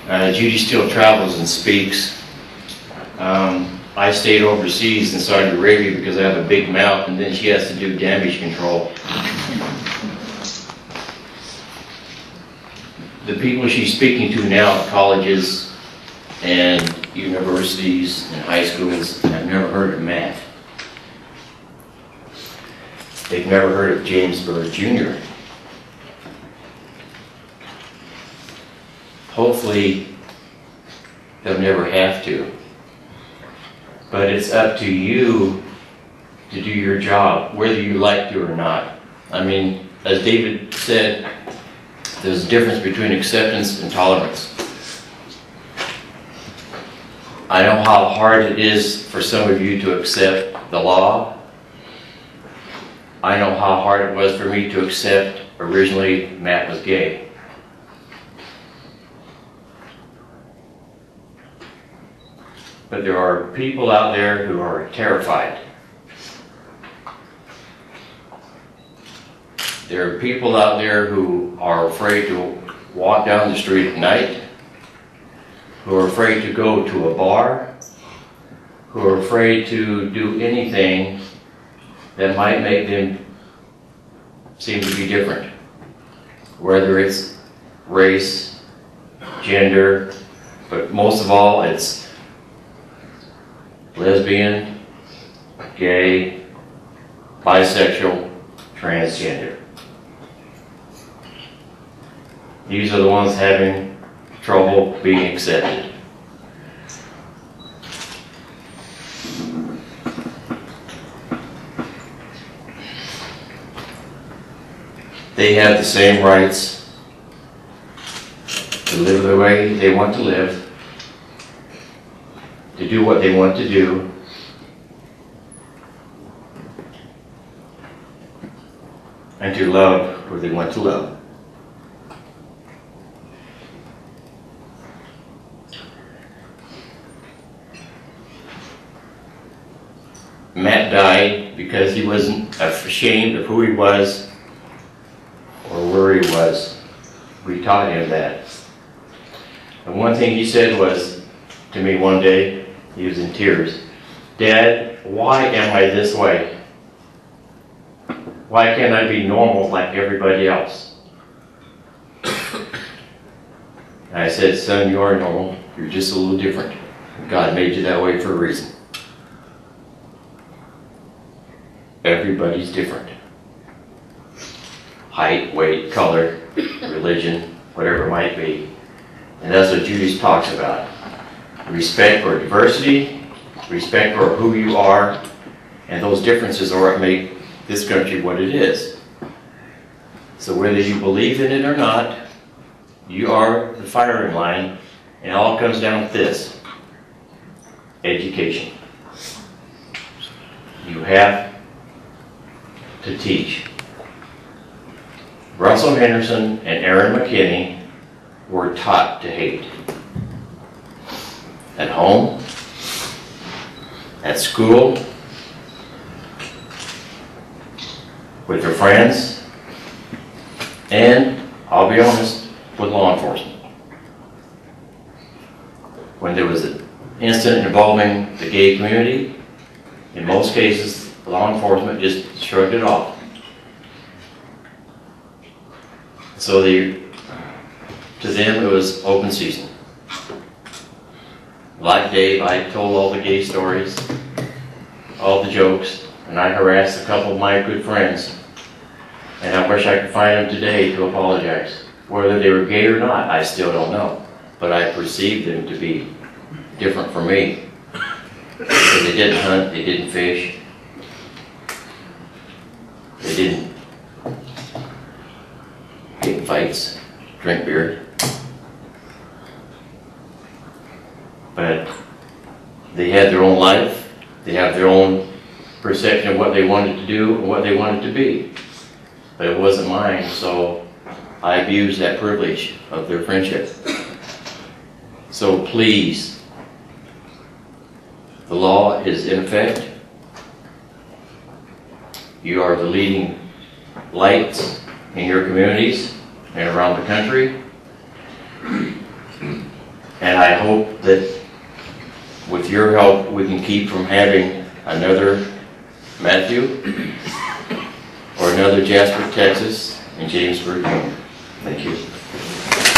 Judy still travels and speaks. I stayed overseas in Saudi Arabia because I have a big mouth, and then she has to do damage control. The people she's speaking to now at colleges and universities and high schools have never heard of Matt. They've never heard of James Byrd Jr. Hopefully, they'll never have to. But it's up to you to do your job, whether you like to or not. I mean, as David said, there's a difference between acceptance and tolerance. I know how hard it is for some of you to accept the law. I know how hard it was for me to accept originally Matt was gay. But there are people out there who are terrified. There are people out there who are afraid to walk down the street at night, who are afraid to go to a bar, who are afraid to do anything that might make them seem to be different. Whether it's race, gender, but most of all it's lesbian, gay, bisexual, transgender. These are the ones having trouble being accepted. They have the same rights to live the way they want to live, to do what they want to do, and to love who they want to love. Matt died because he wasn't ashamed of who he was or where he was. We taught him that. And one thing he said was to me one day, he was in tears, "Dad, why am I this way? Why can't I be normal like everybody else?" And I said, "Son, you are normal. You're just a little different. God made you that way for a reason. Everybody's different. Height, weight, color, religion, whatever it might be." And that's what Judy talks about. Respect for diversity, respect for who you are, and those differences are what make this country what it is. So whether you believe in it or not, you are the firing line, and it all comes down to this: education. You have to teach. Russell Henderson and Aaron McKinney were taught to hate. At home, at school, with their friends, and, I'll be honest, with law enforcement. When there was an incident involving the gay community, in most cases, law enforcement just shrugged it off. So to them it was open season. Like Dave, I told all the gay stories, all the jokes, and I harassed a couple of my good friends. And I wish I could find them today to apologize. Whether they were gay or not, I still don't know. But I perceived them to be different from me. Because they didn't hunt, they didn't fish, they didn't get in fights, drink beer. But they had their own life, they have their own perception of what they wanted to do and what they wanted to be. But it wasn't mine, so I abused that privilege of their friendship. So please, the law is in effect. You are the leading lights in your communities and around the country. And I hope that with your help, we can keep from having another Matthew or another Jasper, Texas, and Jamesburg. Thank you.